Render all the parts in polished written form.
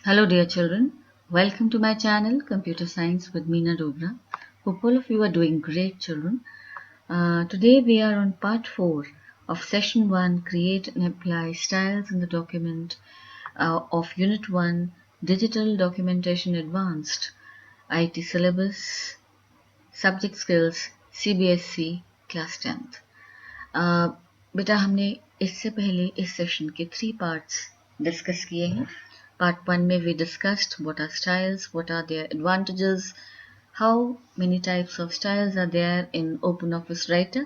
Hello, dear children. Welcome to my channel, Computer Science with Meena Dogra. Hope all of you are doing great, children. Today we are on part 4 of session 1, Create and Apply Styles in the Document of Unit 1, Digital Documentation Advanced, IT Syllabus, Subject Skills, CBSE, Class 10th. बेटा हमने इससे पहले इस session के 3 parts discuss किए हैं. Part 1 में we discussed what are styles, what are their advantages, how many types of styles are there in OpenOffice Writer.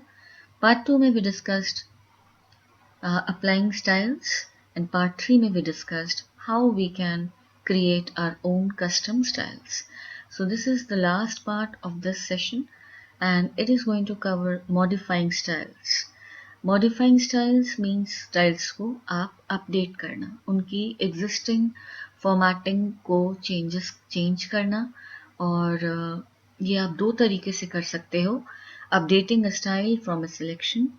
Part 2 में we discussed applying styles, and Part 3 में we discussed how we can create our own custom styles. So this is the last part of this session and it is going to cover modifying styles. Modifying styles means styles को आप update करना, उनकी existing formatting को change करना. और ये आप दो तरीके से कर सकते हो. Updating a style from a selection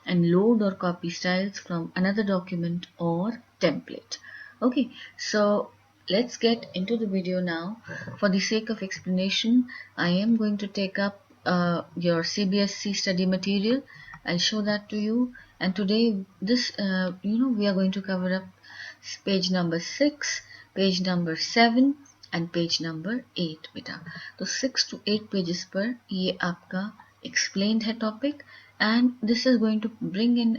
and load or copy styles from another document or template. Okay, so let's get into the video now. For the sake of explanation, I am going to take up your CBSE study material. I'll show that to you. And today, we are going to cover up page number 6, page number 7 and page number 8 बेटा. तो 6 to 8 pages पर ये आपका explained है topic, and this is going to bring in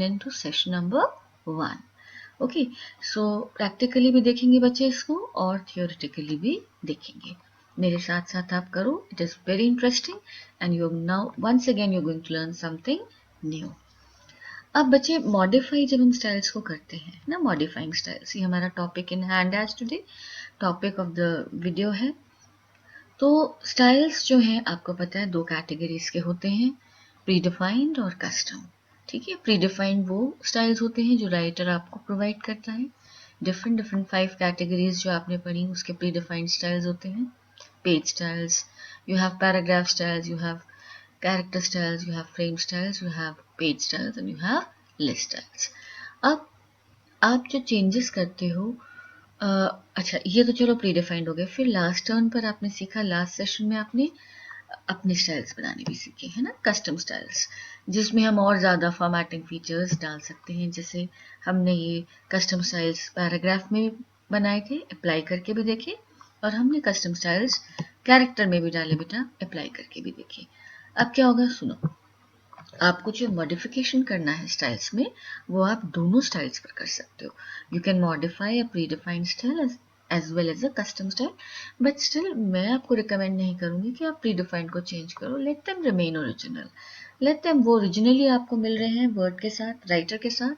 into session number 1. Okay, so practically भी देखेंगे बच्चे इसको और theoretically भी देखेंगे. मेरे साथ साथ आप करो. It is very interesting and you now once again you're going to learn something new. अब बच्चे मॉडिफाई जब हम स्टाइल्स को करते हैं ना, मॉडिफाइंग स्टाइल्स, ये हमारा topic in hand as today, topic of the video है. तो स्टाइल्स जो हैं आपको पता है 2 कैटेगरीज के होते हैं, प्रीडिफाइंड और कस्टम. ठीक है, प्रीडिफाइंड वो स्टाइल्स होते हैं जो राइटर आपको प्रोवाइड करता है. डिफरेंट 5 कैटेगरीज जो आपने पढ़ी उसके प्रीडिफाइंड स्टाइल्स होते हैं. Page styles, you have paragraph styles, you have character styles, you have frame styles, you have page styles and you have list styles. अब आप जो चेंजेस करते हो, अच्छा ये तो चलो प्रीडिफाइंड हो गए. फिर लास्ट टर्न पर आपने सीखा, लास्ट सेशन में आपने अपने स्टाइल्स बनाने भी सीखे हैं ना, कस्टम स्टाइल्स, जिसमें हम और ज़्यादा फॉर्मेटिंग फीचर्स डाल सकते हैं. जैसे हमने ये कस्टम स्टाइल्स पैराग्राफ में बनाए थे, अप्लाई करके भी देखे, और हमने कस्टम स्टाइल्स कैरेक्टर में भी डाले बेटा, अप्लाई करके भी देखे. अब क्या होगा सुनो, आपको जो मॉडिफिकेशन करना है स्टाइल्स में वो आप दोनों स्टाइल्स पर कर सकते हो. You can modify a predefined style as well as a custom style, but still मैं आपको रिकमेंड नहीं करूंगी कि आप प्रीडिफाइंड को चेंज करो. Let them remain original, let them, वो ओरिजिनली आपको मिल रहे हैं वर्ड के साथ, राइटर के साथ,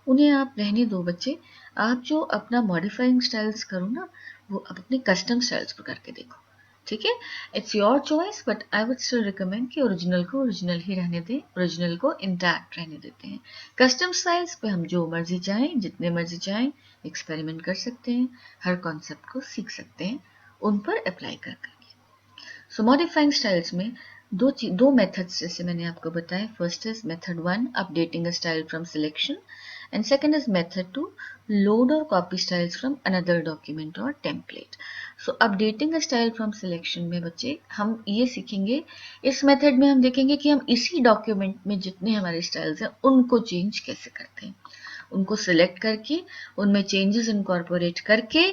उन्हें आप रहने दो बच्चे. आप जो अपना मॉडिफाइंग स्टाइल्स करो ना, वो आप अपने कस्टम स्टाइल्स पर करके देखो. ठीक है, it's your choice, but I would still recommend कि ओरिजिनल को ओरिजिनल ही रहने दें, ओरिजिनल को इंटैक्ट रहने देते हैं. कस्टम स्टाइल्स पे हम जो मर्जी चाहें, जितने मर्जी चाहें एक्सपेरिमेंट कर सकते हैं, हर कॉन्सेप्ट को सीख सकते हैं उन पर अप्लाई कर करके. सो मॉडिफाइंग स्टाइल्स में दो मेथड्स जैसे मैंने आपको बताया. First is method 1, updating a style from selection, and second is method 2, load or copy styles from another document or template. So updating a style from selection में बच्चे हम ये सीखेंगे, इस मेथड में हम देखेंगे कि हम इसी डॉक्यूमेंट में जितने हमारे स्टाइल्स हैं उनको चेंज कैसे करते हैं, उनको सिलेक्ट करके उनमें चेंजेस इनकॉर्पोरेट करके,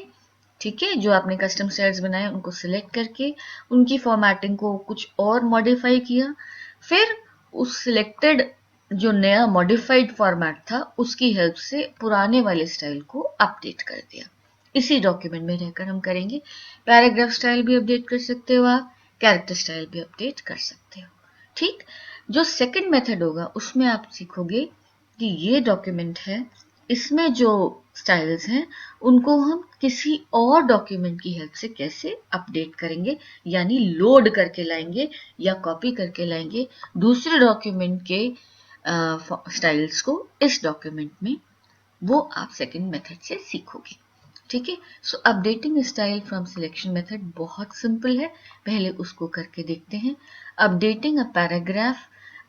ठीक है, जो आपने कस्टम स्टाइल्स बनाए उनको सिलेक्ट करके उनकी फॉर्मेटिंग को कुछ और मॉडिफाई किया, फिर उस सिलेक्टेड जो नया मॉडिफाइड फॉर्मेट था उसकी हेल्प से पुराने वाले स्टाइल को अपडेट कर दिया. इसी डॉक्यूमेंट में रहकर हम करेंगे. पैराग्राफ स्टाइल भी अपडेट कर सकते हो आप, कैरेक्टर स्टाइल भी अपडेट कर सकते हो. ठीक, जो सेकंड मेथड होगा उसमें आप सीखोगे कि ये डॉक्यूमेंट है, इसमें जो स्टाइल्स हैं उनको हम किसी और डॉक्यूमेंट की हेल्प से कैसे अपडेट करेंगे, यानी लोड करके लाएंगे या कॉपी करके लाएंगे दूसरे डॉक्यूमेंट के स्टाइल्स को इस डॉक्यूमेंट में, वो आप सेकंड मेथड से सीखोगे. ठीक है, so updating style from selection method बहुत सिंपल है, पहले उसको करके देखते हैं. Updating a paragraph,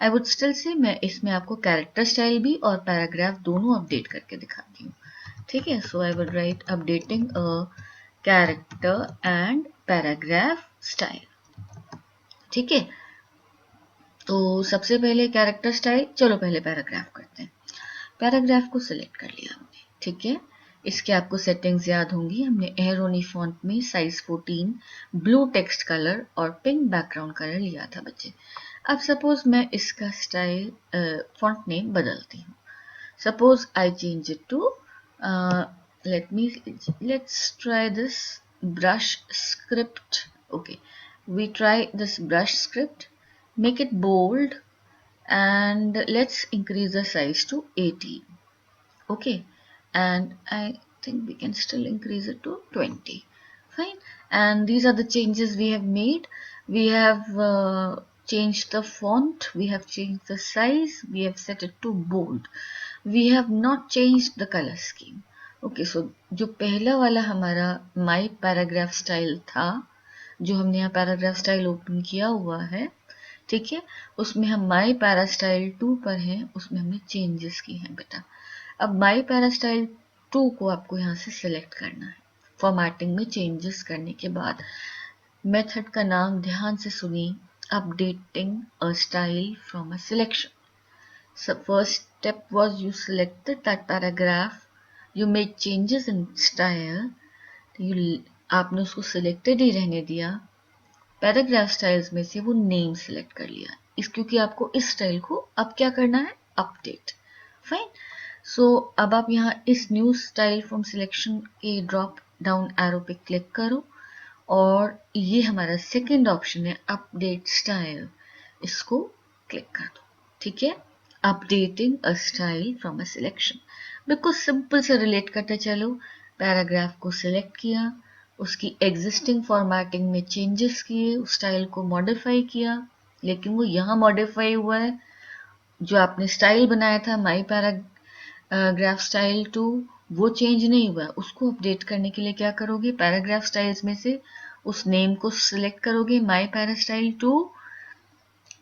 I would still say मैं इसमें आपको कैरेक्टर स्टाइल भी और पैराग्राफ दोनों अपडेट करके दिखाती हूँ. ठीक है. So I would write updating a character and paragraph style. ठीक है. तो सबसे पहले कैरेक्टर स्टाइल, चलो पहले पैराग्राफ करते हैं. पैराग्राफ को सिलेक्ट कर लिया हमने. ठीक है. इसके आपको सेटिंग्स याद होंगी. हमने एरोनी फॉन्ट में साइज 14, ब्लू टेक्स्ट कलर और पिंक बैकग्राउंड कलर लिया था बच्चे. अब सपोज मैं इसका स्टाइल फॉन्ट नेम बदलती हूँ. Suppose I change it to let's try this brush script. Okay, we try this brush script, make it bold, and let's increase the size to 18. Okay, and I think we can still increase it to 20. Fine. And these are the changes we have made. We have changed the font, we have changed the size, we have set it to bold. We have not changed the color scheme. Okay, so जो पहला वाला हमारा my paragraph style था, जो हमने यहाँ paragraph style open किया हुआ है, ठीक है, उसमें हम माई पैरा स्टाइल 2 पर हैं, उसमें हमने चेंजेस की हैं बेटा. अब माई पैरा स्टाइल 2 को आपको यहाँ से सिलेक्ट करना है. फॉर्मेटिंग में चेंजेस करने के बाद मेथड का नाम ध्यान से सुनिए, updating a style from a selection. So first step was you selected that paragraph, you made changes in style, आपने उसको सिलेक्टेड ही रहने दिया. पैराग्राफ स्टाइल्स में से वो नेम सिलेक्ट कर लिया क्योंकि आपको इस स्टाइल को अब क्या करना है, अपडेट. फाइन. सो अब आप यहाँ इस न्यू स्टाइल फ्रॉम सिलेक्शन के ड्रॉप डाउन एरो पे क्लिक करो और ये हमारा सेकंड ऑप्शन है अपडेट स्टाइल, इसको क्लिक कर दो. ठीक है. Updating a style from a selection. बिल्कुल सिंपल से रिलेट करते चलो. पैराग्राफ को सिलेक्ट किया, उसकी एग्जिस्टिंग फॉर्मेटिंग में चेंजेस किए, उस स्टाइल को मॉडिफाई किया, लेकिन वो यहाँ मॉडिफाई हुआ है. जो आपने स्टाइल बनाया था माई पैराग्राफ स्टाइल 2, वो चेंज नहीं हुआ. उसको अपडेट करने के लिए क्या करोगे, पैराग्राफ स्टाइल्स में से उस नेम को सिलेक्ट करोगे माई पैरा स्टाइल 2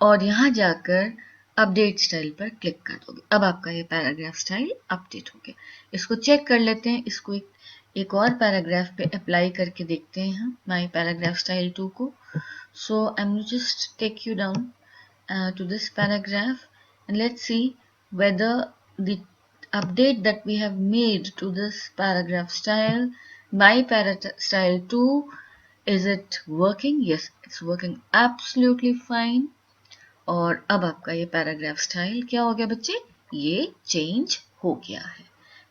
और यहाँ जाकर अपडेट स्टाइल पर क्लिक कर दोगे. अब आपका ये पैराग्राफ स्टाइल अपडेट हो गया. इसको चेक कर लेते हैं. इसको एक और पैराग्राफ पे अप्लाई करके देखते हैं हम माई पैराग्राफ स्टाइल 2 को. So I am just take you down to this paragraph and let's see whether the update that we have made to this paragraph style, my style 2, is it working? Yes, it's working absolutely fine. और अब आपका ये paragraph style क्या हो गया बच्चे, ये change हो गया है.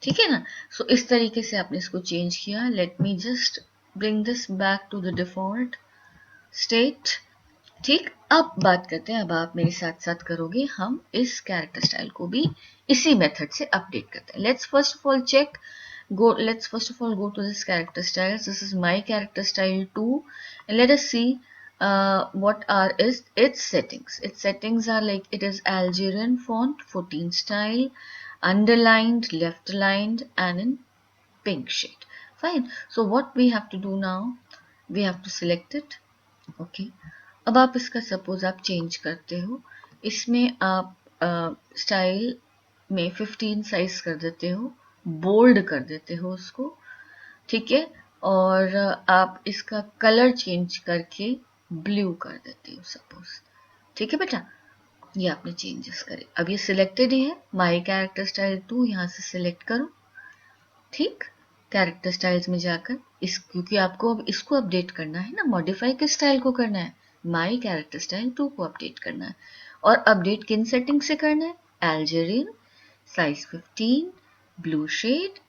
ठीक है ना. सो इस तरीके से आपने इसको चेंज किया. Let me just bring this back to the default state. ठीक. अब बात करते हैं, अब आप मेरे साथ साथ करोगे, हम इस कैरेक्टर स्टाइल को भी इसी मेथड से अपडेट करते हैं. let's first of all go to this character styles. This is my character style 2 and let us see what are its settings. Its settings are like it is Algerian font, 14 style, underlined, left aligned and in pink shade. Fine. So what we have to do now, we have to select it. Okay. अब आप इसका suppose आप change करते हो, इसमें आप style में 15 size कर देते हो, बोल्ड कर देते हो उसको. ठीक है. और आप इसका कलर चेंज करके ब्लू कर देते हो सपोज. ठीक है बेटा. ये आपने चेंजेस करे. अब ये सिलेक्टेड ही है. माई कैरेक्टर स्टाइल 2 यहाँ से सिलेक्ट करो. ठीक. कैरेक्टर स्टाइल्स में जाकर क्योंकि आपको अब इसको अपडेट करना है ना, मॉडिफाई किस स्टाइल को करना है, माई कैरेक्टर स्टाइल 2 को अपडेट करना है. और अपडेट किन सेटिंग से करना है, Algerian, size 15, blue shade,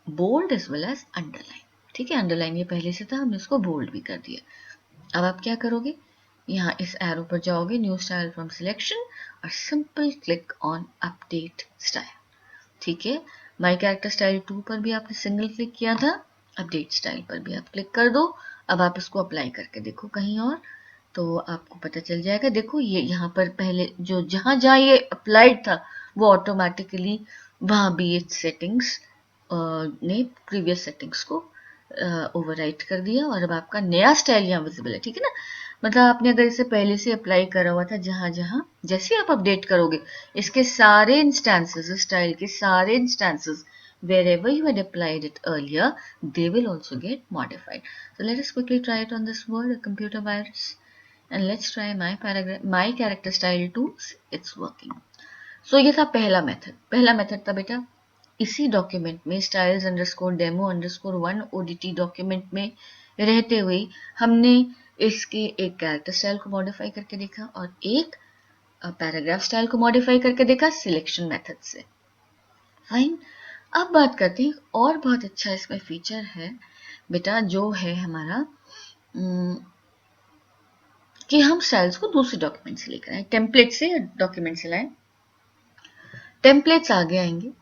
bold as well as underline. ठीक है. अंडरलाइन ये पहले से था, हमने इसको बोल्ड भी कर दिया. अब आप क्या करोगे, यहाँ इस एरो पर जाओगे, न्यू स्टाइल फ्रॉम सिलेक्शन और simple click on update style. ठीक है. माई कैरेक्टर स्टाइल 2 पर भी आपने सिंगल क्लिक किया था, अपडेट स्टाइल पर भी आप क्लिक कर दो. अब आप इसको अप्लाई करके देखो कहीं और, तो आपको पता चल जाएगा. देखो ये यहाँ पर पहले जो जहाँ ये अप्लाइड था वो ऑटोमेटिकली वहाँ भी ये सेटिंग्स ने प्रीवियस सेटिंग्स को ओवरराइट कर दिया और अब आपका नया स्टाइल यहाँ विजिबल है. ठीक है ना. मतलब आपने अगर इसे पहले से अप्लाई करा हुआ था, जहाँ जहाँ जैसे आप अपडेट करोगे इसके सारे इंस्टेंसेस, स्टाइल के सारे instances wherever you had applied it earlier, they will also get modified. So let us quickly try it on this word, a computer virus, and let's try my character style too. It's working. So ये था पहला method था बेटा, इसी document में styles underscore demo underscore 1 ODT document में रहते हुए हमने इसके एक कैरेक्टर स्टाइल को मॉडिफाई करके देखा और एक पैराग्राफ स्टाइल को मॉडिफाई करके देखा सिलेक्शन मेथड से. फाइन. अब बात करते हैं, और बहुत अच्छा इसमें फीचर है बेटा, जो है हमारा कि हम स्टाइल्स को दूसरे डॉक्यूमेंट से लेकर आए, टेम्पलेट से डॉक्यूमेंट से लाए. टेम्पलेट्स आगे आएंगे,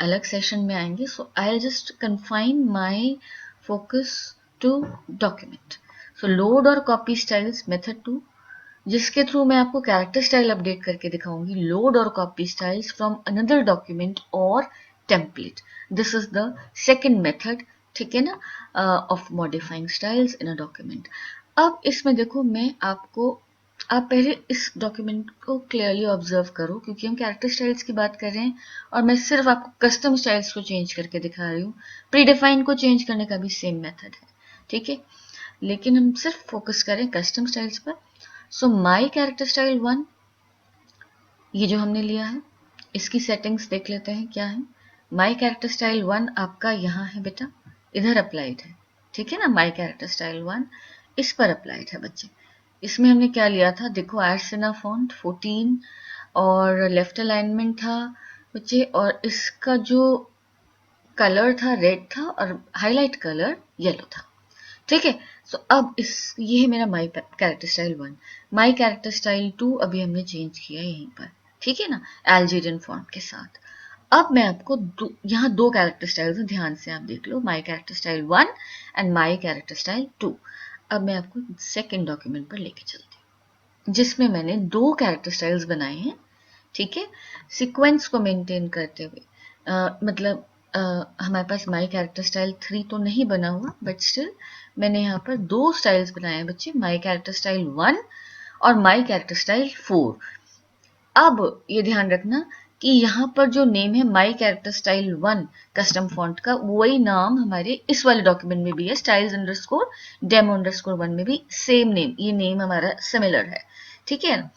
अलग सेशन में आएंगे. So I just confine my focus to document. So load और कॉपी स्टाइल्स मेथड 2, जिसके थ्रू मैं आपको कैरेक्टर स्टाइल अपडेट करके दिखाऊंगी. लोड और copy styles from another document और template. This is the second method, ठीक है ना, of modifying styles in a document. अब इसमें देखो, मैं आपको, आप पहले इस डॉक्यूमेंट को क्लियरली ऑब्जर्व करो, क्योंकि हम कैरेक्टर स्टाइल्स की बात कर रहे हैं और मैं सिर्फ आपको कस्टम स्टाइल्स को चेंज करके दिखा रही हूँ. प्रीडिफाइन को चेंज करने का भी सेम मेथड है, ठीक है, लेकिन हम सिर्फ फोकस करें कस्टम स्टाइल्स पर. सो माई कैरेक्टर स्टाइल 1, ये जो हमने लिया है, इसकी सेटिंग्स देख लेते हैं क्या है. माई कैरेक्टर स्टाइल 1 आपका यहाँ है बेटा, इधर अप्लाइड है, ठीक है ना. माई कैरेक्टर स्टाइल 1 इस पर अप्लाइड है बच्चे. इसमें हमने क्या लिया था, देखो, एर्सिना फॉन्ट 14 और लेफ्ट अलाइनमेंट था बच्चे, और इसका जो कलर था रेड था और हाईलाइट कलर येलो था, ठीक है. सो अब ये है मेरा माई कैरेक्टर स्टाइल 1. माई कैरेक्टर स्टाइल 2 अभी हमने चेंज किया यहीं पर, ठीक है ना, अल्जीरियन फॉन्ट के साथ. अब मैं आपको यहाँ दो कैरेक्टर स्टाइल्स हैं, ध्यान से आप देख लो, my character style 1 and my character style 2. अब मैं आपको सेकेंड डॉक्यूमेंट पर लेके चलती हूँ, जिसमें मैंने दो कैरेक्टर स्टाइल्स बनाए हैं, ठीक है, सीक्वेंस को मेंटेन करते हुए. मतलब हमारे पास माई कैरेक्टर स्टाइल 3 तो नहीं बना हुआ, बट स्टिल मैंने यहाँ पर दो स्टाइल्स बनाए हैं बच्चे, माई कैरेक्टर स्टाइल 1 और माई कैरेक्टर स्टाइल 4. अब ये ध्यान रखना कि यहाँ पर जो नेम है माई कैरेक्टर स्टाइल 1 कस्टम फॉन्ट का, वही नाम हमारे इस वाले डॉक्यूमेंट में भी है, स्टाइल्स अंडरस्कोर डेमो अंडरस्कोर 1 में भी सेम नेम, ये नेम हमारा सिमिलर है, ठीक है.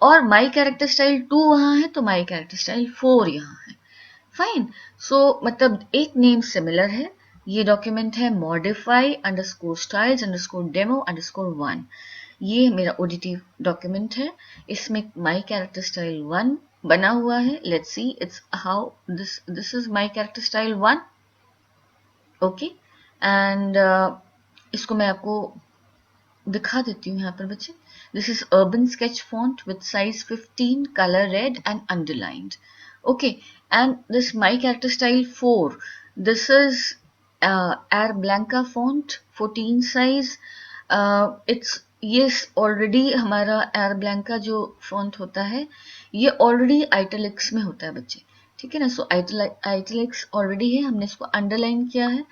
और माई कैरेक्टर स्टाइल 2 वहां है, तो माई कैरेक्टर स्टाइल 4 यहाँ है. फाइन. सो मतलब एक नेम सिमिलर है. ये डॉक्यूमेंट है modify underscore styles underscore demo underscore 1. ये मेरा ओडीटी डॉक्यूमेंट है, इसमें माई कैरेक्टर स्टाइल 1 बना हुआ है. Let's see it's how this is my character style 1, okay. And इसको मैं आपको दिखा देती हूँ यहाँ पर बच्चे. This is urban sketch font with size 15, colour red and underlined, okay. And this my character style 4, this is air blanca font 14 size. It's yes already हमारा air blanca जो font होता है ये already italics में होता है बच्चे, ठीक है ना. सो italics already है, हमने इसको underline किया है.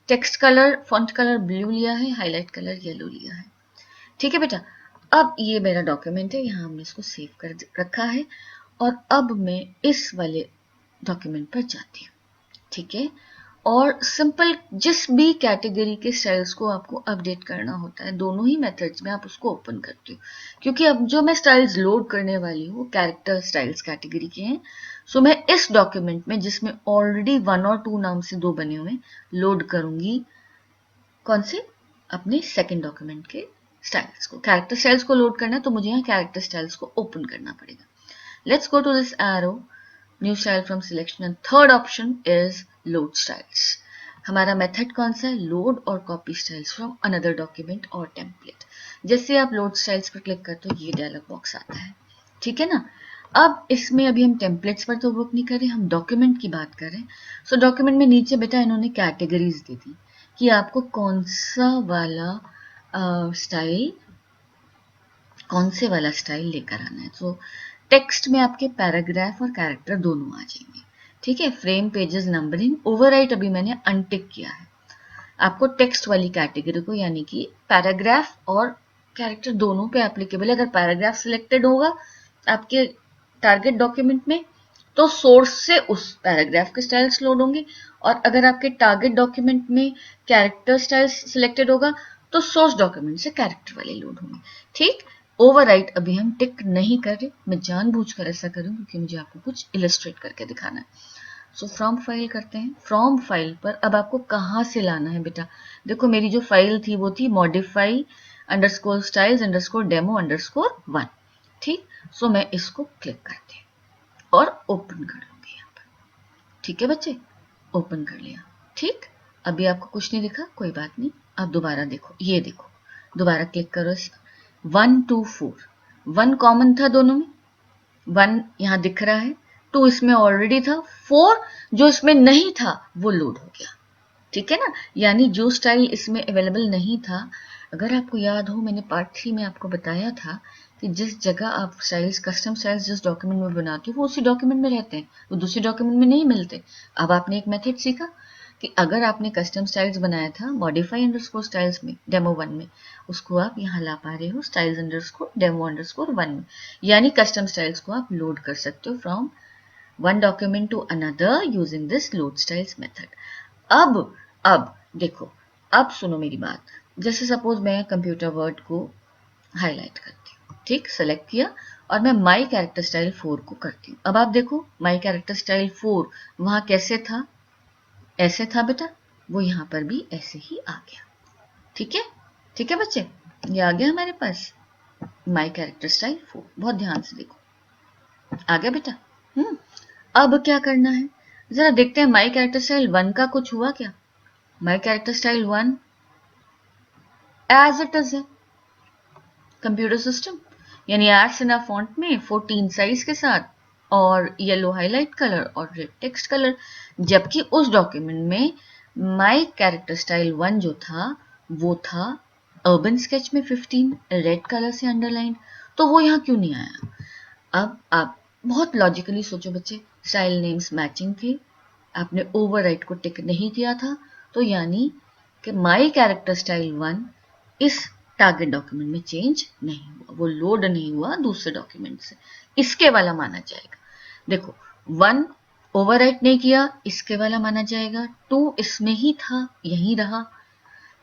Text colour font colour blue लिया है, हाईलाइट कलर येलो लिया है, ठीक है बेटा. अब ये मेरा डॉक्यूमेंट है, यहाँ हमने इसको सेव कर रखा है. और अब मैं इस वाले डॉक्यूमेंट पर जाती हूँ, ठीक है. और सिंपल जिस भी कैटेगरी के स्टाइल्स को आपको अपडेट करना होता है, दोनों ही मेथड्स में आप उसको ओपन करते हो, क्योंकि अब जो मैं स्टाइल्स लोड करने वाली हूँ वो कैरेक्टर स्टाइल्स कैटेगरी के हैं. सो मैं इस डॉक्यूमेंट में, जिसमें ऑलरेडी 1 और 2 नाम से 2 बने हुए, लोड करूंगी कौन से, अपने सेकेंड डॉक्यूमेंट के स्टाइल्स को. कैरेक्टर स्टाइल्स को लोड करना है तो मुझे यहाँ कैरेक्टर स्टाइल्स को ओपन करना पड़ेगा. Let's go to this arrow, new style from selection, and third option is load styles. हमारा मेथड कौन सा है, लोड और copy styles from another document और टेम्पलेट. जैसे आप लोड स्टाइल्स पर क्लिक करते हो ये डायलॉग बॉक्स आता है, ठीक है ना. अब इसमें अभी हम टेम्पलेट्स पर तो वर्क नहीं कर रहे, हम डॉक्यूमेंट की बात कर रहे हैं. सो डॉक्यूमेंट में नीचे बेटा इन्होंने कैटेगरीज दे दी कि आपको कौन सा वाला स्टाइल, कौन से वाला स्टाइल लेकर आना है. तो टेक्स्ट में आपके पैराग्राफ और कैरेक्टर दोनों आ जाएंगे, ठीक है. फ्रेम पेजेस नंबरिंग ओवरराइट अभी मैंने अनटिक किया है. आपको टेक्स्ट वाली कैटेगरी को, यानी कि पैराग्राफ और कैरेक्टर दोनों पे एप्लीकेबल है. अगर पैराग्राफ सिलेक्टेड होगा आपके टारगेट डॉक्यूमेंट में तो सोर्स से उस पैराग्राफ के स्टाइल्स लोड होंगे, और अगर आपके टारगेट डॉक्यूमेंट में कैरेक्टर स्टाइल्स सिलेक्टेड होगा तो सोर्स डॉक्यूमेंट से कैरेक्टर वाले लोड होंगे। ठीक, ओवरराइट अभी हम टिक नहीं कर रहे, मैं जानबूझकर ऐसा कर रही हूँ क्योंकि मुझे आपको कुछ इलस्ट्रेट करके दिखाना है। सो फ्रॉम फाइल करते हैं। फ्रॉम फाइल पर अब आपको कहाँ से लाना है बेटा? देखो मेरी जो फाइल थी वो थी modify underscore styles underscore demo underscore 1। ठीक, सो मैं इसको क्लिक करती हूँ और ओपन कर लूंगी यहाँ पर। ठीक है बच्चे, ओपन कर लिया। ठीक, अभी आपको कुछ नहीं दिखा, कोई बात नहीं, आप दोबारा देखो, ये देखो, दोबारा क्लिक करो इस 1 2 4। 1 कॉमन था दोनों में, 1 यहाँ दिख रहा है, 2 इसमें ऑलरेडी था, 4 जो इसमें नहीं था वो लोड हो गया। ठीक है ना, यानी जो स्टाइल इसमें अवेलेबल नहीं था, अगर आपको याद हो मैंने पार्ट 3 में आपको बताया था कि जिस जगह आप स्टाइल्स कस्टम स्टाइल्स जिस डॉक्यूमेंट में बनाते हो वो उसी डॉक्यूमेंट में रहते हैं, वो दूसरे डॉक्यूमेंट में नहीं मिलते। अब आपने एक मेथड सीखा कि अगर आपने कस्टम स्टाइल्स बनाया था मॉडिफाई अंडरस्कोर स्टाइल्स में डेमो 1 में, उसको आप यहाँ ला पा रहे हो स्टाइल्स अंडरस्कोर डेमो अंडरस्कोर 1 में, यानी कस्टम स्टाइल्स को आप लोड कर सकते हो from one document to another using this load styles method। अब देखो, अब सुनो मेरी बात। जैसे सपोज मैं कंप्यूटर वर्ड को हाईलाइट करती हूँ, ठीक, सेलेक्ट किया और मैं माई कैरेक्टर स्टाइल 4 को करती हूँ। अब आप देखो माई कैरेक्टर स्टाइल 4 वहां कैसे था, ऐसे था बेटा, वो यहाँ पर भी ऐसे ही आ गया। ठीक है, ठीक है बच्चे, ये आ गया हमारे पास माई कैरेक्टर स्टाइल 4। बहुत ध्यान से देखो, आ गया बेटा। अब क्या करना है, जरा देखते हैं माई कैरेक्टर स्टाइल 1 का कुछ हुआ क्या। My character style 1 as it is है, कंप्यूटर सिस्टम यानी एड्स इन फॉन्ट में 14 साइज के साथ और येलो हाईलाइट कलर और रेड टेक्स्ट कलर, जबकि उस डॉक्यूमेंट में माई कैरेक्टर स्टाइल 1 जो था वो था अर्बन स्केच में 15 रेड कलर से अंडरलाइन, तो वो यहाँ क्यों नहीं आया? अब आप बहुत लॉजिकली सोचो बच्चे, स्टाइल नेम्स मैचिंग थे, आपने ओवरराइट को टिक नहीं किया था, तो यानी कि माई कैरेक्टर स्टाइल 1 इस टारगेट डॉक्यूमेंट में चेंज नहीं हुआ, वो लोड नहीं हुआ दूसरे डॉक्यूमेंट से, इसके वाला माना जाएगा। देखो 1 ओवरराइट नहीं किया, इसके वाला माना जाएगा। 2 इसमें ही था, यहीं रहा।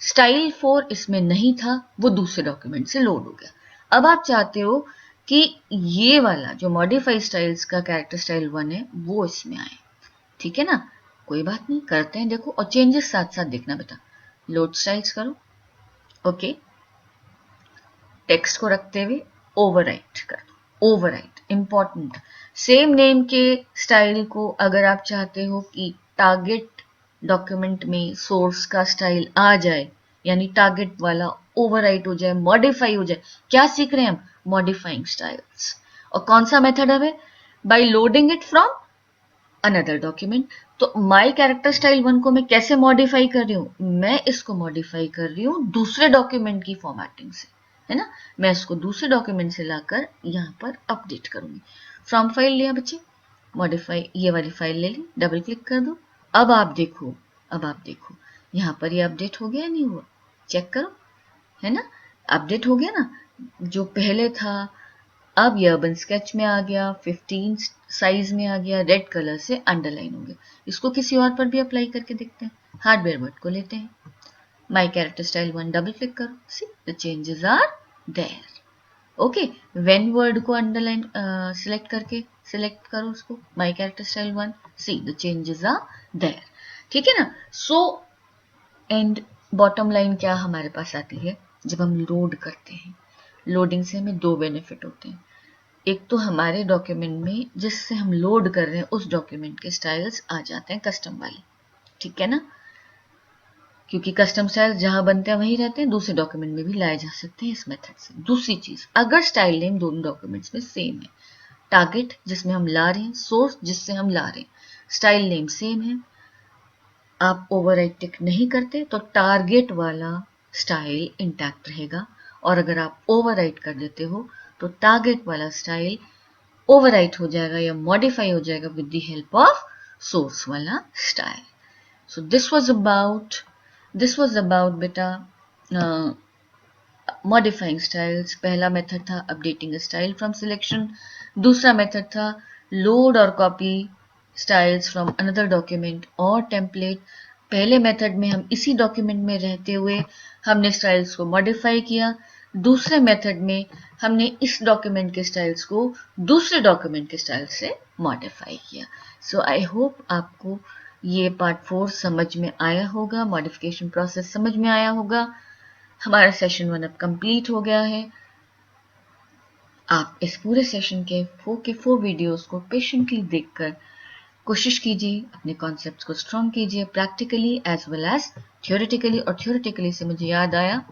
स्टाइल 4 इसमें नहीं था, वो दूसरे डॉक्यूमेंट से लोड हो गया। अब आप चाहते हो कि ये वाला जो मॉडिफाई स्टाइल्स का कैरेक्टर स्टाइल 1 है वो इसमें आए। ठीक है ना, कोई बात नहीं, करते हैं देखो, और चेंजेस साथ साथ देखना बेटा। लोड स्टाइल्स करो, ओके, टेक्स्ट को रखते हुए ओवरराइट कर दो, ओवरराइट इंपॉर्टेंट। सेम नेम के स्टाइल को अगर आप चाहते हो कि टारगेट डॉक्यूमेंट में सोर्स का स्टाइल आ जाए, यानी टारगेट वाला ओवरराइट हो जाए, मॉडिफाई हो जाए, क्या सीख रहे हैं हम? Modifying styles. और कौन सा मेथड है? By loading it from another document. तो माई कैरेक्टर स्टाइल 1 को मैं कैसे मॉडिफाई कर रही हूँ? मैं इसको मॉडिफाई कर रही हूँ दूसरे डॉक्यूमेंट की फॉर्मेटिंग से, है ना, मैं इसको दूसरे डॉक्यूमेंट से लाकर यहाँ पर अपडेट करूंगी। फ्रॉम फाइल लिया बच्चे, मॉडिफाई ये वाली फाइल ले ली, डबल क्लिक कर दो। अब आप देखो, अब आप देखो यहाँ पर ये अपडेट हो गया या नहीं हुआ, चेक करो, है ना, अपडेट हो गया ना। जो पहले था अब ये अर्बन स्केच में आ गया, 15 साइज में आ गया, रेड कलर से अंडरलाइन हो गया। इसको किसी और पर भी अप्लाई करके देखते हैं। हार्डवेयर वर्ड को लेते हैं, my character style 1 double click करो, see the changes are there. Okay, when word को अंडरलाइन सिलेक्ट करके सिलेक्ट करो उसको, my character style 1, see the changes are there. ठीक है ना। सो एंड बॉटम लाइन क्या हमारे पास आती है जब हम लोड करते हैं? लोडिंग से हमें दो बेनिफिट होते हैं। एक तो हमारे डॉक्यूमेंट में जिससे हम लोड कर रहे हैं उस डॉक्यूमेंट के स्टाइल्स आ जाते हैं कस्टम वाले, ठीक है ना, क्योंकि कस्टम स्टाइल्स जहां बनते हैं वहीं रहते हैं, दूसरे डॉक्यूमेंट में भी लाए जा सकते हैं इस मेथड से। दूसरी चीज, अगर स्टाइल नेम दोनों डॉक्यूमेंट्स में सेम है, टारगेट जिसमें हम ला रहे हैं, सोर्स जिससे हम ला रहे हैं, स्टाइल नेम सेम है, आप ओवरराइट टिक नहीं करते तो टारगेट वाला स्टाइल इंटैक्ट रहेगा, और अगर आप ओवरराइट कर देते हो तो टारगेट वाला स्टाइल ओवरराइट हो जाएगा या मॉडिफाई हो जाएगा with the help of source वाला style. So this was about बेटा मॉडिफाइंग स्टाइल्स। पहला मेथड था अपडेटिंग स्टाइल फ्रॉम सिलेक्शन, दूसरा मेथड था लोड और copy styles from another document और टेम्पलेट। पहले मेथड में हम इसी डॉक्यूमेंट में रहते हुए हमने स्टाइल्स को मॉडिफाई किया, दूसरे मेथड में हमने इस डॉक्यूमेंट के स्टाइल्स को दूसरे डॉक्यूमेंट के स्टाइल से मॉडिफाई किया। सो आई होप आपको ये पार्ट 4 समझ में आया होगा, मॉडिफिकेशन प्रोसेस समझ में आया होगा। हमारा सेशन 1 अब कंप्लीट हो गया है। आप इस पूरे सेशन के 4 वीडियोस को पेशेंटली देखकर कोशिश कीजिए, अपने कॉन्सेप्ट्स को स्ट्रॉन्ग कीजिए practically as well as theoretically. और थ्योरेटिकली से मुझे याद आया,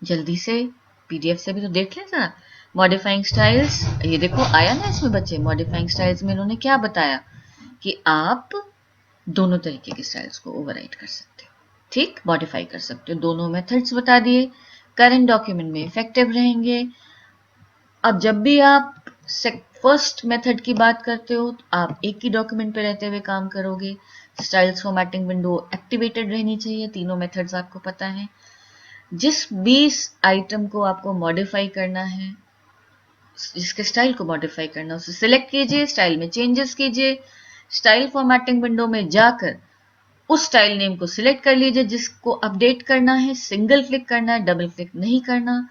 जल्दी से पीडीएफ से भी तो देख लें जरा। मॉडिफाइंग स्टाइल्स, ये देखो आया ना इसमें बच्चे, मॉडिफाइंग स्टाइल्स में इन्होंने क्या बताया कि आप दोनों तरीके के स्टाइल्स को ओवरराइट कर सकते हो, ठीक, मॉडिफाई कर सकते हो। दोनों मेथड्स बता दिए, करंट डॉक्यूमेंट में इफेक्टिव रहेंगे। अब जब भी आप फर्स्ट मेथड की बात करते हो तो आप एक ही डॉक्यूमेंट पे रहते हुए काम करोगे। स्टाइल्स फॉर्मेटिंग विंडो एक्टिवेटेड रहनी चाहिए, तीनों मेथड्स आपको पता है। जिस भी आइटम को आपको मॉडिफाई करना है, जिसके स्टाइल को मॉडिफाई करना है, उसे सिलेक्ट कीजिए, स्टाइल में चेंजेस कीजिए, स्टाइल फॉर्मेटिंग विंडो में जाकर उस स्टाइल नेम को सिलेक्ट कर लीजिए जिसको अपडेट करना है। सिंगल क्लिक करना है, डबल क्लिक नहीं करना।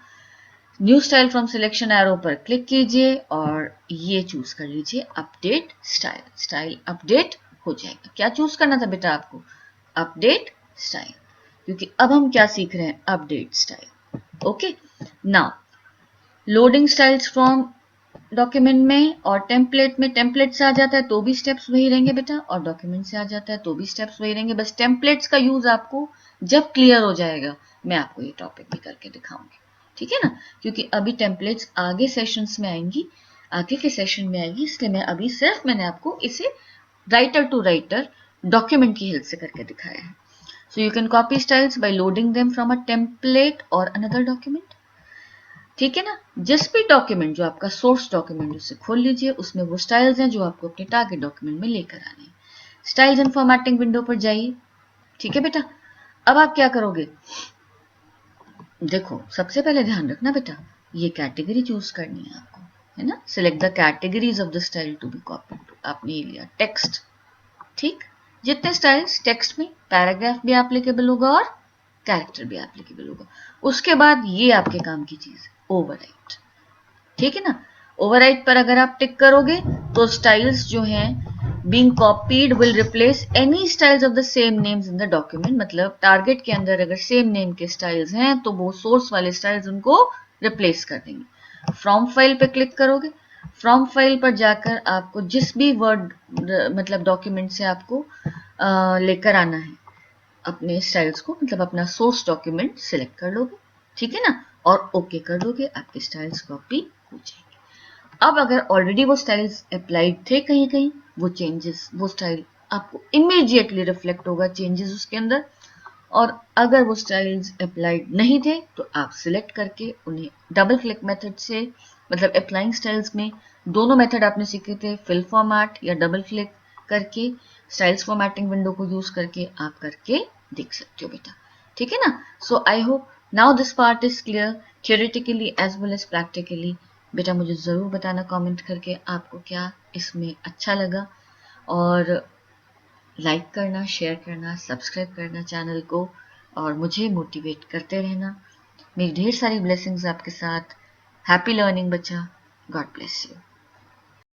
New style from selection arrow पर क्लिक कीजिए और ये चूज कर लीजिए अपडेट स्टाइल। स्टाइल अपडेट हो जाएगा। क्या चूज करना था बेटा आपको? अपडेट स्टाइल, क्योंकि अब हम क्या सीख रहे हैं? Update style. Okay, now loading styles from document में और टेम्पलेट में, टेम्पलेट से आ जाता है तो भी स्टेप्स वही रहेंगे बेटा, और डॉक्यूमेंट से आ जाता है तो भी स्टेप्स वही रहेंगे। बस टेम्पलेट्स का यूज आपको जब क्लियर हो जाएगा मैं आपको ये टॉपिक भी करके दिखाऊंगी, ठीक है ना, क्योंकि अभी टेम्पलेट्स आगे सेशंस में आएंगी, आगे के सेशन में आएगी, इसलिए मैं अभी सिर्फ मैंने आपको इसे राइटर टू राइटर डॉक्यूमेंट की हेल्प से करके दिखाया है। So you can copy styles by loading them from a template और अनदर डॉक्यूमेंट, ठीक है ना। जिस भी डॉक्यूमेंट जो आपका सोर्स डॉक्यूमेंट उसे खोल लीजिए, उसमें वो स्टाइल्स हैं जो आपको अपने टारगेट डॉक्यूमेंट में लेकर आने हैं। स्टाइल्स एंड फॉर्मेटिंग विंडो पर जाइए, ठीक है बेटा। अब आप क्या करोगे? देखो, सबसे पहले ध्यान रखना बेटा, ये कैटेगरी चूज करनी है आपको, है ना। Select the categories of the style to be copied. आपने ये लिया टेक्स्ट, ठीक, जितने स्टाइल्स टेक्स्ट में, पैराग्राफ भी एप्लीकेबल होगा और कैरेक्टर भी एप्लीकेबल होगा। उसके बाद ये आपके काम की चीज, ओवरराइट, ठीक है ना। ओवरराइट पर अगर आप टिक करोगे तो स्टाइल्स जो हैं being copied will replace any styles of the same names in the document। मतलब टारगेट के अंदर अगर सेम नेम के स्टाइल्स हैं तो वो सोर्स वाले स्टाइल्स उनको रिप्लेस कर देंगे। फ्रॉम फाइल पे क्लिक करोगे, फ्रॉम फाइल पर जाकर आपको जिस भी वर्ड मतलब डॉक्यूमेंट से आपको लेकर आना है अपने स्टाइल्स को, मतलब अपना सोर्स डॉक्यूमेंट सिलेक्ट कर लोगे, ठीक है ना, और ओके कर दोगे, आपके स्टाइल्स कॉपी हो जाएंगे। अब अगर ऑलरेडी वो स्टाइल्स अप्लाइड थे कहीं कहीं, वो चेंजेस, वो स्टाइल आपको इमीडिएटली रिफ्लेक्ट होगा चेंजेस उसके अंदर। और अगर वो स्टाइल्स अप्लाइड नहीं थे तो आप सिलेक्ट करके उन्हें डबल क्लिक मेथड से, मतलब अप्लाइंग स्टाइल्स में दोनों मेथड आपने सीखे थे, फिल फॉर्मेट या डबल क्लिक करके स्टाइल्स फॉर्मेटिंग विंडो को यूज करके आप करके देख सकते हो बेटा, ठीक है ना। So I hope now this part is clear theoretically as well as practically. बेटा मुझे ज़रूर बताना कमेंट करके आपको क्या इसमें अच्छा लगा, और लाइक करना, शेयर करना, सब्सक्राइब करना चैनल को, और मुझे मोटिवेट करते रहना। मेरी ढेर सारी ब्लेसिंग्स आपके साथ। हैप्पी लर्निंग बच्चा, गॉड ब्लेस यू।